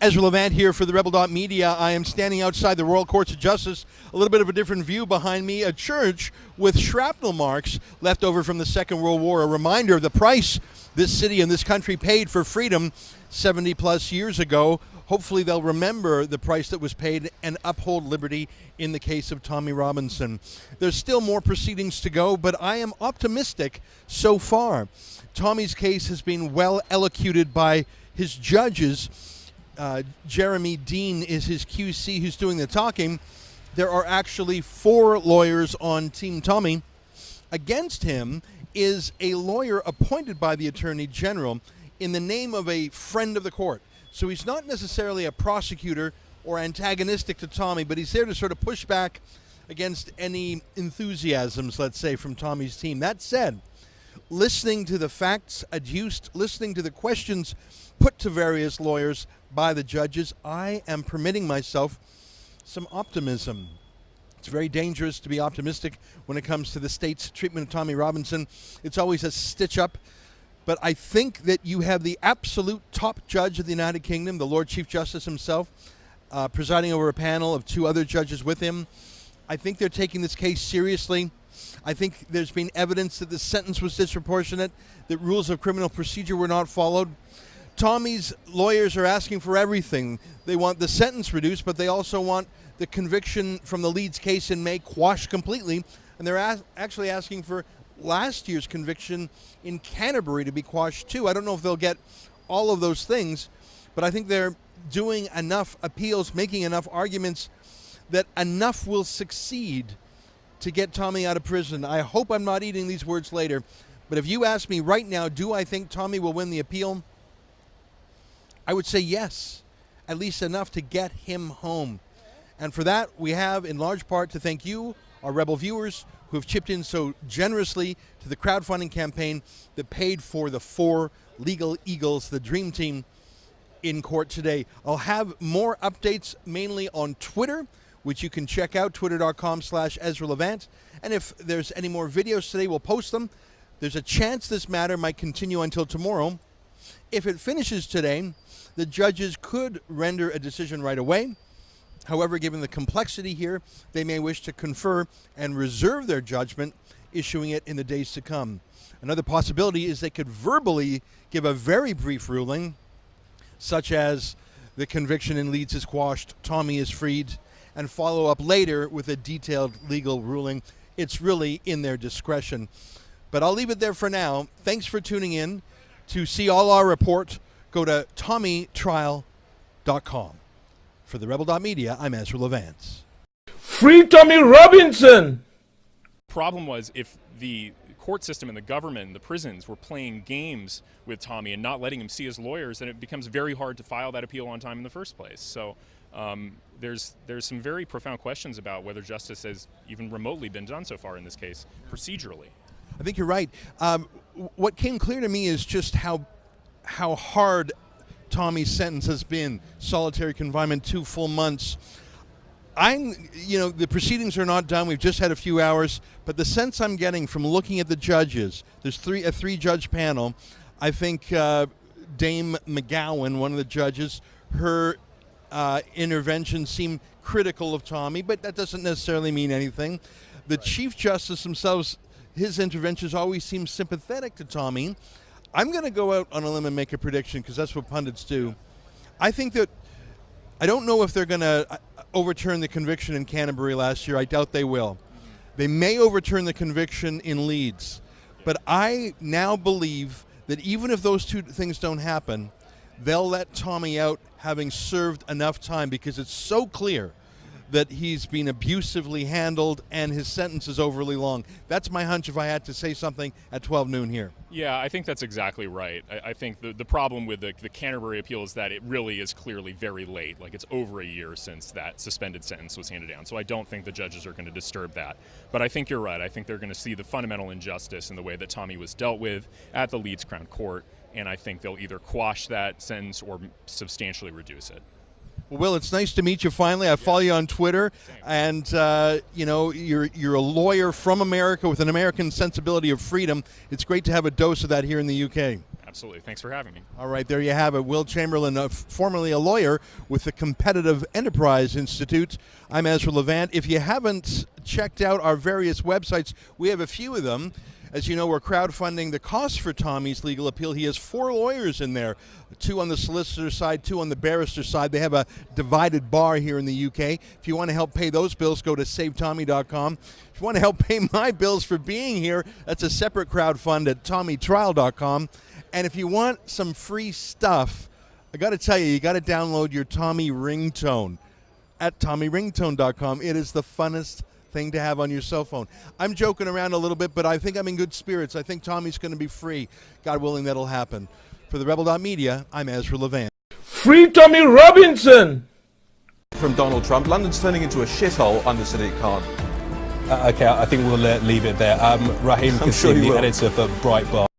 Ezra Levant here for the Rebel.media. I am standing outside the Royal Courts of Justice. A little bit of a different view behind me. A church with shrapnel marks left over from the Second World War. A reminder of the price this city and this country paid for freedom 70 plus years ago. Hopefully they'll remember the price that was paid and uphold liberty in the case of Tommy Robinson. There's still more proceedings to go, but I am optimistic so far. Tommy's case has been well elocuted by his judges. Jeremy Dean is his QC who's doing the talking. There are actually 4 lawyers on Team Tommy. Against him is a lawyer appointed by the Attorney General in the name of a friend of the court. So he's not necessarily a prosecutor or antagonistic to Tommy, but he's there to sort of push back against any enthusiasms, let's say, from Tommy's team. That said, listening to the facts adduced, listening to the questions put to various lawyers by the judges, I am permitting myself some optimism. It's very dangerous to be optimistic when it comes to the state's treatment of Tommy Robinson. It's always a stitch up. But I think that you have the absolute top judge of the United Kingdom, the Lord Chief Justice himself, presiding over a panel of 2 other judges with him. I think they're taking this case seriously. I think there's been evidence that the sentence was disproportionate, that rules of criminal procedure were not followed. Tommy's lawyers are asking for everything. They want the sentence reduced, but they also want the conviction from the Leeds case in May quashed completely. And they're actually asking for last year's conviction in Canterbury to be quashed too. I don't know if they'll get all of those things, but I think they're doing enough appeals, making enough arguments that enough will succeed to get Tommy out of prison. I hope I'm not eating these words later, but if you ask me right now, do I think Tommy will win the appeal? I would say yes, at least enough to get him home. And for that, we have in large part to thank you, our Rebel viewers, who have chipped in so generously to the crowdfunding campaign that paid for the 4 legal eagles, the dream team, in court today. I'll have more updates mainly on Twitter, which you can check out, twitter.com/Ezra Levant. And if there's any more videos today, we'll post them. There's a chance this matter might continue until tomorrow. If it finishes today, the judges could render a decision right away. However, given the complexity here, they may wish to confer and reserve their judgment, issuing it in the days to come. Another possibility is they could verbally give a very brief ruling, such as the conviction in Leeds is quashed, Tommy is freed, and follow up later with a detailed legal ruling. It's really in their discretion. But I'll leave it there for now. Thanks for tuning in. To see all our report, go to TommyTrial.com. For the Rebel.media, I'm Ezra Levant. Free Tommy Robinson! Problem was if the court system and the government and the prisons were playing games with Tommy and not letting him see his lawyers, then it becomes very hard to file that appeal on time in the first place. So there's some very profound questions about whether justice has even remotely been done so far in this case, procedurally. I think you're right. What came clear to me is just how hard Tommy's sentence has been. Solitary confinement, 2 full months. The proceedings are not done. We've just had a few hours, but the sense I'm getting from looking at the judges, there's a 3-judge panel. I think Dame McGowan, one of the judges, her intervention seemed critical of Tommy, but that doesn't necessarily mean anything. The Chief Justice himself, his interventions always seem sympathetic to Tommy. I'm going to go out on a limb and make a prediction because that's what pundits do. I don't know if they're going to overturn the conviction in Canterbury last year. I doubt they will. They may overturn the conviction in Leeds. But I now believe that even if those 2 things don't happen, they'll let Tommy out having served enough time because it's so clear that he's been abusively handled and his sentence is overly long. That's my hunch if I had to say something at 12 noon here. Yeah, I think that's exactly right. I think the problem with the Canterbury appeal is that it really is clearly very late. Like, it's over a year since that suspended sentence was handed down. So I don't think the judges are going to disturb that. But I think you're right. I think they're going to see the fundamental injustice in the way that Tommy was dealt with at the Leeds Crown Court. And I think they'll either quash that sentence or substantially reduce it. Well, Will, it's nice to meet you finally. I follow you on Twitter, and you're a lawyer from America with an American sensibility of freedom. It's great to have a dose of that here in the UK. Absolutely. Thanks for having me. All right, there you have it. Will Chamberlain, formerly a lawyer with the Competitive Enterprise Institute. I'm Ezra Levant. If you haven't checked out our various websites, we have a few of them. As you know, we're crowdfunding the cost for Tommy's legal appeal. He has 4 lawyers in there, 2 on the solicitor side, 2 on the barrister side. They have a divided bar here in the UK. If you want to help pay those bills, go to SaveTommy.com. If you want to help pay my bills for being here, that's a separate crowdfund at TommyTrial.com. And if you want some free stuff, I got to tell you, you got to download your Tommy ringtone at TommyRingtone.com. It is the funnest thing to have on your cell phone. I'm joking around a little bit, but I think I'm in good spirits. I think Tommy's going to be free. God willing, that'll happen. For the Rebel.media, I'm Ezra Levant. Free Tommy Robinson! From Donald Trump, London's turning into a shithole under SADIQ Khan. Okay, I think we'll leave it there. Raheem I'm sure Kassim, you the will. editor for Breitbart.